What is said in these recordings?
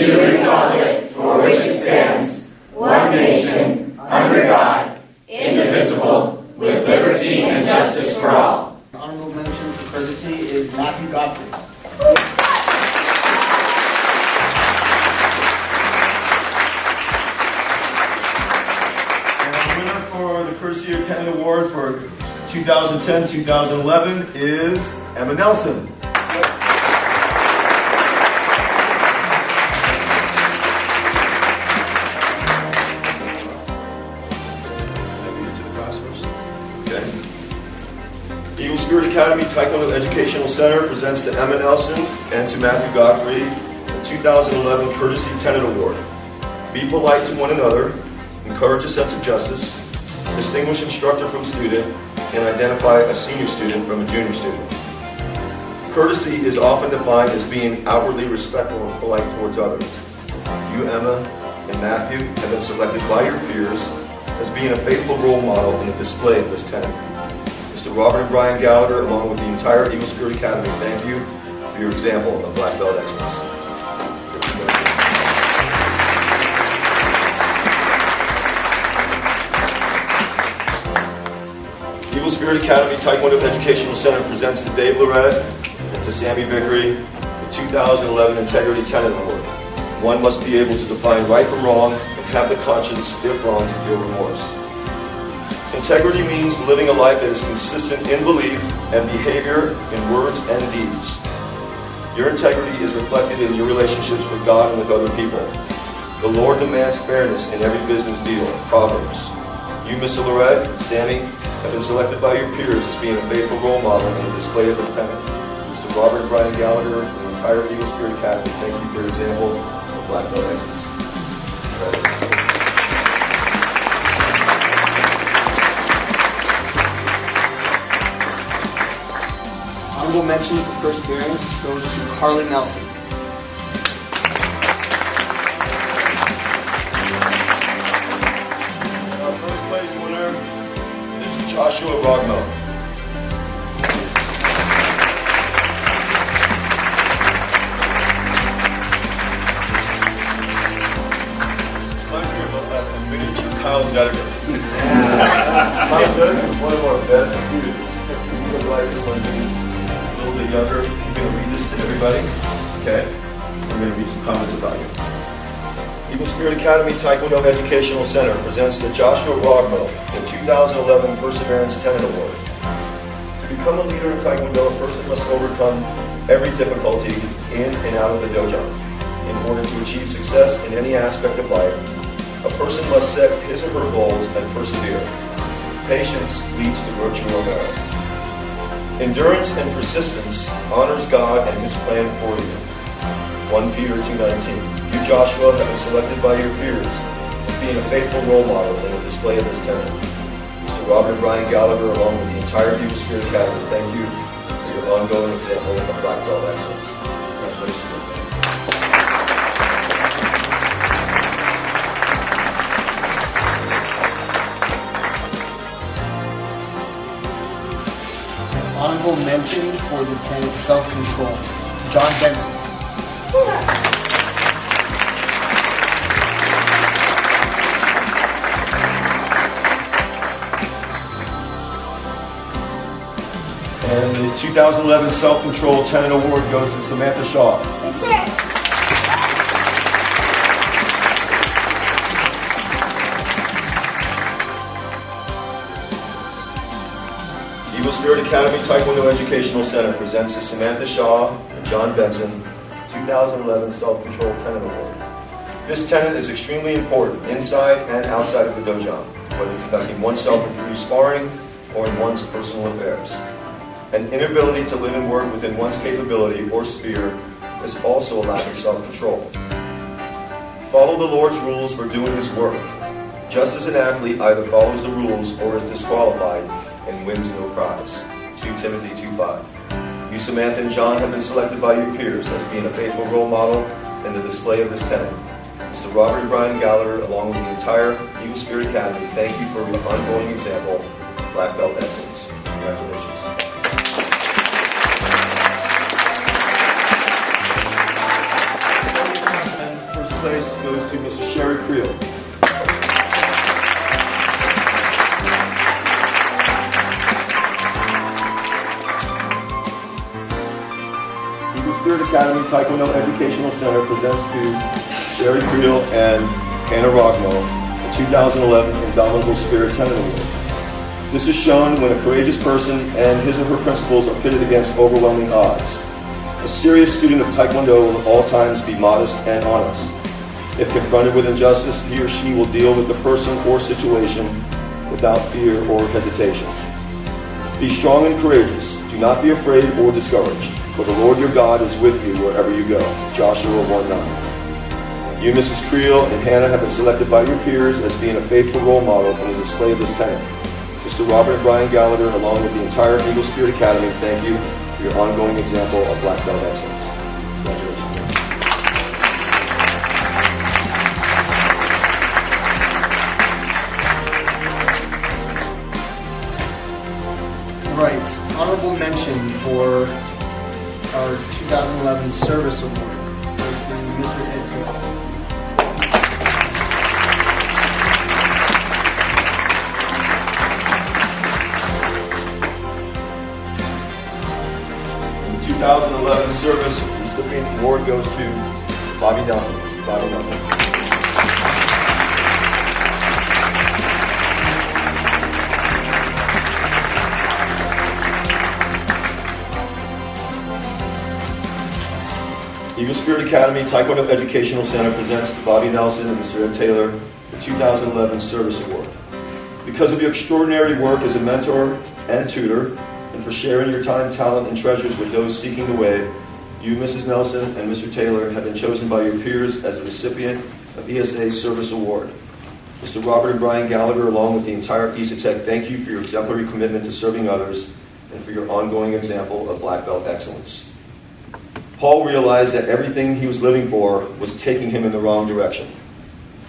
to the republic for which it stands, one nation, under God, indivisible, with liberty and justice for all. Honorable mention for courtesy is Matthew Godfrey. And the winner for the Courtesy of Tenet Award for 2010-2011 is Emma Nelson. Eagle Spirit Academy Taekwondo Educational Center presents to Emma Nelson and to Matthew Godfrey the 2011 Courtesy Tenet Award. Be polite to one another, encourage a sense of justice, distinguish instructor from student, and identify a senior student from a junior student. Courtesy is often defined as being outwardly respectful and polite towards others. You, Emma, and Matthew have been selected by your peers as being a faithful role model in the display of this tenet. Mr. Robert and Brian Gallagher, along with the entire Eagle Spirit Academy, thank you for your example of black belt excellence. Eagle Spirit Academy Taekwondo Educational Center presents to Dave Lorette and to Sammy Vickery the 2011 Integrity Tenet Award. One must be able to define right from wrong and have the conscience, if wrong, to feel remorse. Integrity means living a life that is consistent in belief and behavior in words and deeds. Your integrity is reflected in your relationships with God and with other people. The Lord demands fairness in every business deal. Proverbs. You, Mr. Lorette, Sammy, have been selected by your peers as being a faithful role model in the display of this tenet. Mr. Robert and Brian Gallagher and the entire Eagle Spirit Academy, thank you for your example of black belt excellence. Honorable mention for perseverance goes to Carly Nelson. Our first place winner is Joshua Rogmo. Reminds me of a miniature Kyle Zetterman. Kyle Zetterman was one of our best students. He looked like him when he was a little bit younger. I'm going to read this to everybody. Okay? I'm going to read some comments about you. Eagle Spirit Academy Taekwondo Educational Center presents to Joshua Rogmo the 2011 Perseverance Tenet Award. To become a leader in Taekwondo, a person must overcome every difficulty in and out of the dojo. In order to achieve success in any aspect of life, a person must set his or her goals and persevere. Patience leads to virtue or merit. Endurance and persistence honors God and His plan for you. 1 Peter 2:19. You, Joshua, have been selected by your peers as being a faithful role model in the display of this tenet. Mr. Robert and Brian Gallagher, along with the entire Eagle Spirit Academy, thank you for your ongoing example of black belt excellence. Congratulations. Honorable mention for the tenet self-control, John Benson. And the 2011 Self-Control Tenet Award goes to Samantha Shaw. Yes, sir. Eagle Spirit Academy Taekwondo Educational Center presents to Samantha Shaw and John Benson 2011 Self-Control Tenet Award. This tenet is extremely important inside and outside of the dojo, whether conducting oneself in free sparring or in one's personal affairs. An inability to live and work within one's capability or sphere is also a lack of self-control. Follow the Lord's rules for doing His work, just as an athlete either follows the rules or is disqualified and wins no prize. 2 Timothy 2:5. You, Samantha and John, have been selected by your peers as being a faithful role model in the display of this tenet. Mr. Robert and Brian Gallagher, along with the entire Eagle Spirit Academy, thank you for your ongoing example of black belt excellence. Congratulations. goes to Mrs. Sherry Creel. Eagle Spirit Academy Taekwondo Educational Center presents to Sherry Creel and Hannah Rogmo the 2011 Indomitable Spirit Tenet Award. This is shown when a courageous person and his or her principles are pitted against overwhelming odds. A serious student of Taekwondo will at all times be modest and honest. If confronted with injustice, he or she will deal with the person or situation without fear or hesitation. Be strong and courageous. Do not be afraid or discouraged, for the Lord your God is with you wherever you go. Joshua 1:9. You, Mrs. Creel and Hannah, have been selected by your peers as being a faithful role model in the display of this tenet. Mr. Robert and Brian Gallagher, along with the entire Eagle Spirit Academy, thank you for your ongoing example of black belt excellence. Congratulations. Right. Honorable mention for our 2011 Service Award goes to Mr. Ed Taylor. The 2011 Service Recipient Award goes to Bobby Nelson. Mr. Bobby Nelson. Eagle Spirit Academy Taekwondo Educational Center presents to Bobby Nelson and Mr. Ed Taylor the 2011 Service Award. Because of your extraordinary work as a mentor and tutor, and for sharing your time, talent, and treasures with those seeking the way, you, Mrs. Nelson, and Mr. Taylor have been chosen by your peers as the recipient of ESA Service Award. Mr. Robert and Brian Gallagher, along with the entire ESA Tech, thank you for your exemplary commitment to serving others and for your ongoing example of black belt excellence. Paul realized that everything he was living for was taking him in the wrong direction.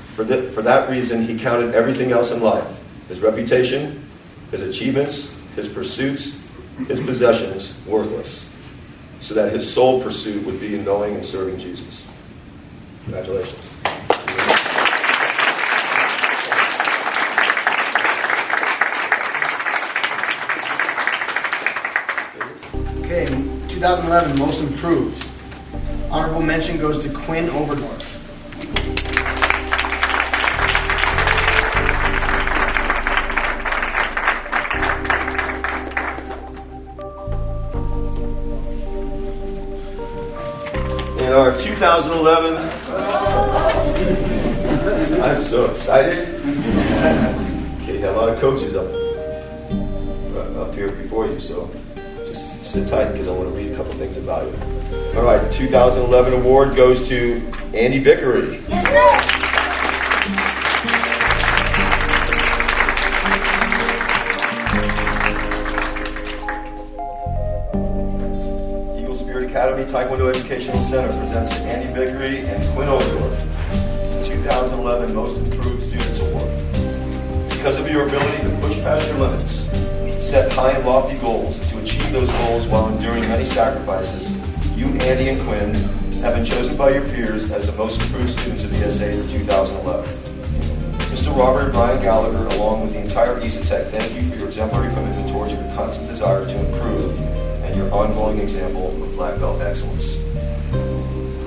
For that reason, he counted everything else in life, his reputation, his achievements, his pursuits, his possessions, worthless, so that his sole pursuit would be in knowing and serving Jesus. Congratulations. Okay, 2011 Most Improved. Honorable mention goes to Quinn Oberdorf. In our 2011, I'm so excited. Okay, you have a lot of coaches up here before you, so just sit tight because I want to read a couple things about you. All right, the 2011 award goes to Andy Vickery. Yes, sir. Eagle Spirit Academy Taekwondo Educational Center presents the Andy Vickery and Quinn Oberdorf 2011 Most Improved Students Award. Because of your ability to push past your limits, set high and lofty goals, and to achieve those goals while enduring many sacrifices, you, Andy and Quinn, have been chosen by your peers as the most improved students of ESA for 2011. Mr. Robert and Brian Gallagher, along with the entire ESA Tech, thank you for your exemplary commitment towards your constant desire to improve and your ongoing example of black belt excellence.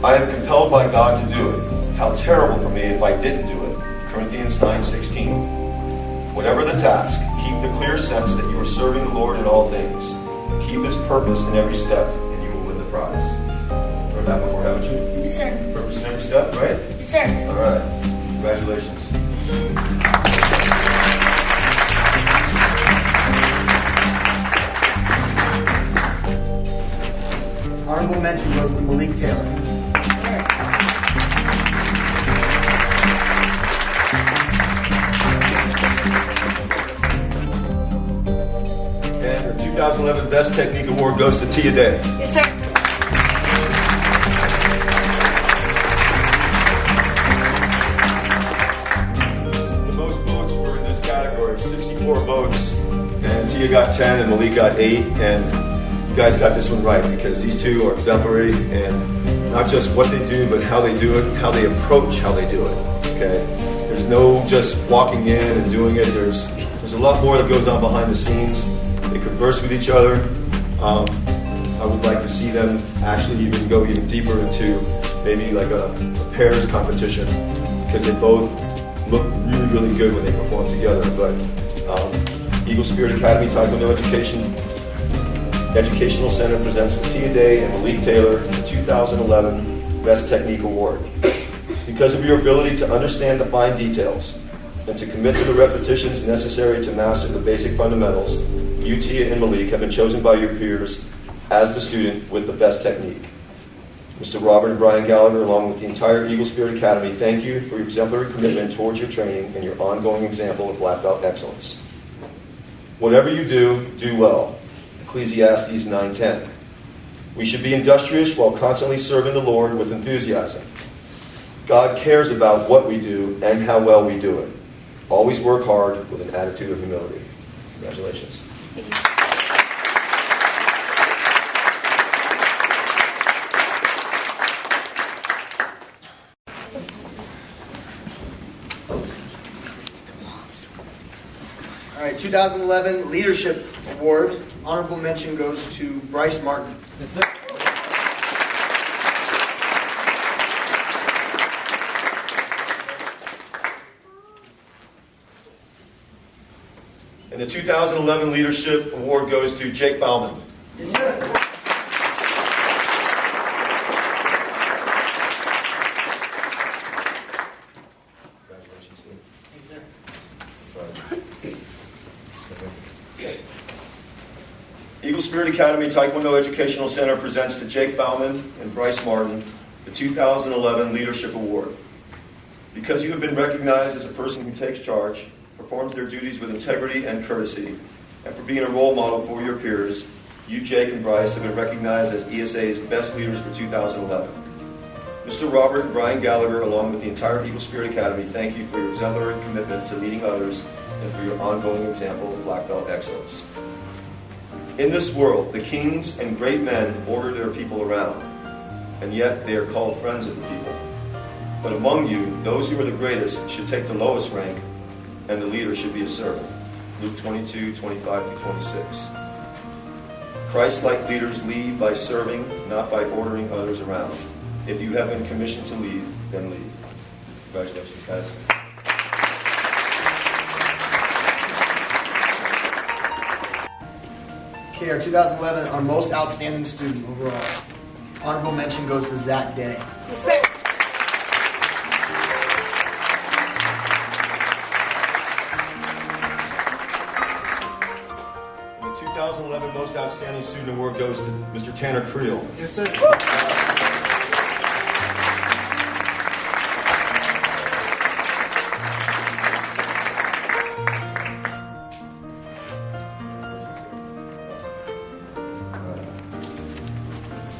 I am compelled by God to do it. How terrible for me if I didn't do it. Corinthians 9:16. Whatever the task, keep the clear sense that you are serving the Lord in all things. Keep His purpose in every step, and you will win the prize. Heard that before, haven't you? Yes, sir. Purpose in every step, right? Yes, sir. All right. Congratulations. Honorable mention goes to Malik Taylor. And the 2011 Best Technique Award goes to Tia Day. Yes, sir. The most votes were in this category, 64 votes, and Tia got 10 and Malik got 8, and you guys got this one right because these two are exemplary and not just what they do, but how they do it, how they approach how they do it. Okay, there's no just walking in and doing it. There's a lot more that goes on behind the scenes. They converse with each other. I would like to see them actually even go even deeper into maybe like a pairs competition, because they both look really, really good when they perform together. But Eagle Spirit Academy Taekwondo Educational Center presents Fatia Day and Malik Taylor the 2011 Best Technique Award. Because of your ability to understand the fine details and to commit to the repetitions necessary to master the basic fundamentals, you, Tia, and Malik have been chosen by your peers as the student with the best technique. Mr. Robert and Brian Gallagher, along with the entire Eagle Spirit Academy, thank you for your exemplary commitment towards your training and your ongoing example of black belt excellence. Whatever you do, do well. Ecclesiastes 9:10. We should be industrious while constantly serving the Lord with enthusiasm. God cares about what we do and how well we do it. Always work hard with an attitude of humility. Congratulations. All right, 2011 Leadership Award. Honorable mention goes to Bryce Martin. Yes, sir. And the 2011 Leadership Award goes to Jake Bauman. Yes, sir. Congratulations, Steve. Thanks, sir. Eagle Spirit Academy Taekwondo Educational Center presents to Jake Bauman and Bryce Martin the 2011 Leadership Award. Because you have been recognized as a person who takes charge, performs their duties with integrity and courtesy, and for being a role model for your peers, you, Jake, and Bryce have been recognized as ESA's best leaders for 2011. Mr. Robert and Brian Gallagher, along with the entire Eagle Spirit Academy, thank you for your exemplary commitment to leading others and for your ongoing example of black belt excellence. In this world, the kings and great men order their people around, and yet they are called friends of the people. But among you, those who are the greatest should take the lowest rank, and the leader should be a servant. Luke 22:25-26. Christ-like leaders lead by serving, not by ordering others around. If you have been commissioned to lead, then lead. Congratulations, guys. Okay, our 2011, our most outstanding student overall. Honorable mention goes to Zach Day. Yes, sir. The 2011 Most Outstanding Student Award goes to Mr. Tanner Creel. Yes, sir.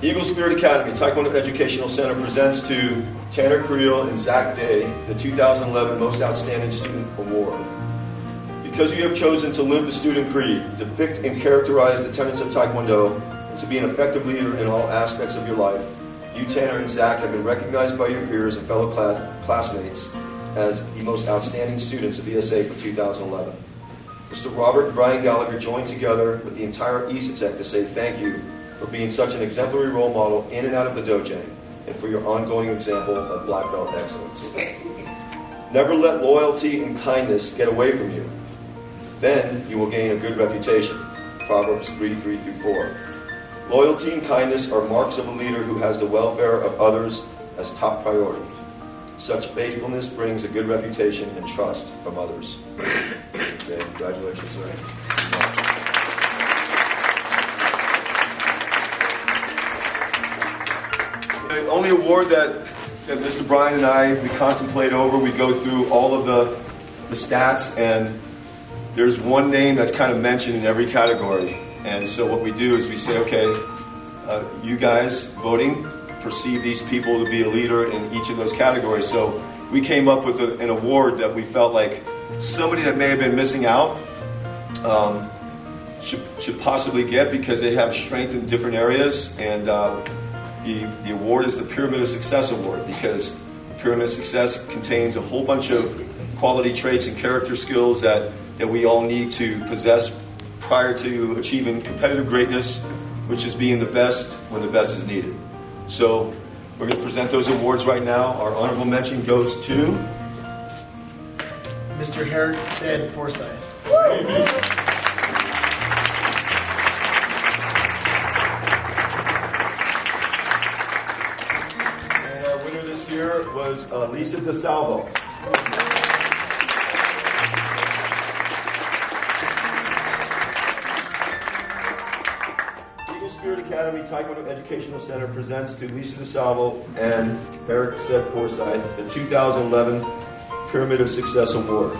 Eagle Spirit Academy Taekwondo Educational Center presents to Tanner Creel and Zach Day the 2011 Most Outstanding Student Award. Because you have chosen to live the student creed, depict and characterize the tenets of Taekwondo, and to be an effective leader in all aspects of your life, you, Tanner and Zach, have been recognized by your peers and fellow classmates as the most outstanding students of ESA for 2011. Mr. Robert and Brian Gallagher joined together with the entire ESATEC to say thank you for being such an exemplary role model in and out of the dojo, and for your ongoing example of black belt excellence. Never let loyalty and kindness get away from you. Then you will gain a good reputation. Proverbs 3:3-4. Loyalty and kindness are marks of a leader who has the welfare of others as top priority. Such faithfulness brings a good reputation and trust from others. Okay, congratulations, sir. The only award that Mr. Brian and I, we contemplate over, we go through all of the stats, and there's one name that's kind of mentioned in every category. And so what we do is we say, okay, you guys voting perceive these people to be a leader in each of those categories. So we came up with an award that we felt like somebody that may have been missing out should possibly get, because they have strength in different areas. And The award is the Pyramid of Success Award because the Pyramid of Success contains a whole bunch of quality traits and character skills that we all need to possess prior to achieving competitive greatness, which is being the best when the best is needed. So we're going to present those awards right now. Our honorable mention goes to Mr. Herrick said Forsyth. And our winner this year was Lisa DeSalvo. Eagle Spirit Academy Taekwondo Educational Center presents to Lisa DeSalvo and Eric said Forsyth the 2011 Pyramid of Success Award.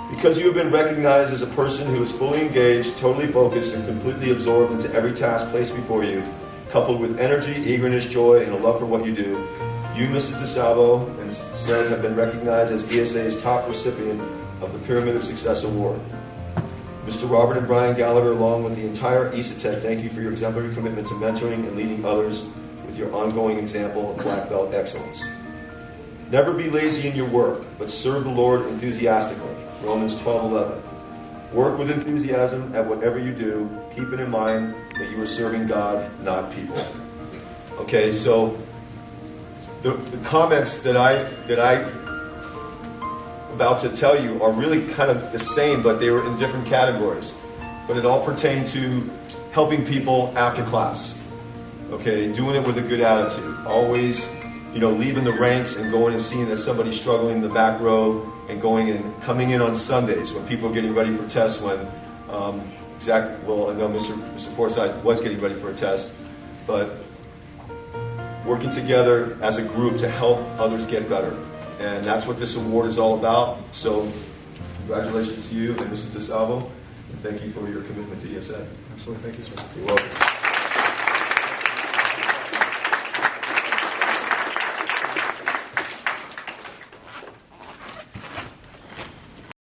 Because you have been recognized as a person who is fully engaged, totally focused, and completely absorbed into every task placed before you, coupled with energy, eagerness, joy, and a love for what you do, you, Mrs. DeSalvo, and said have been recognized as ESA's top recipient of the Pyramid of Success Award. Mr. Robert and Brian Gallagher, along with the entire ESATEC, thank you for your exemplary commitment to mentoring and leading others with your ongoing example of black belt excellence. Never be lazy in your work, but serve the Lord enthusiastically. Romans 12:11. Work with enthusiasm at whatever you do, keeping in mind that you are serving God, not people. Okay, so the comments that I about to tell you are really kind of the same, but they were in different categories. But it all pertained to helping people after class. Okay, doing it with a good attitude. Always, leaving the ranks and going and seeing that somebody's struggling in the back row, and coming in on Sundays when people are getting ready for tests. When I know Mr. Forsyth was getting ready for a test, but working together as a group to help others get better. And that's what this award is all about. So congratulations to you and Mrs. DeSalvo, and thank you for your commitment to ESA. Absolutely. Thank you, sir. You're welcome.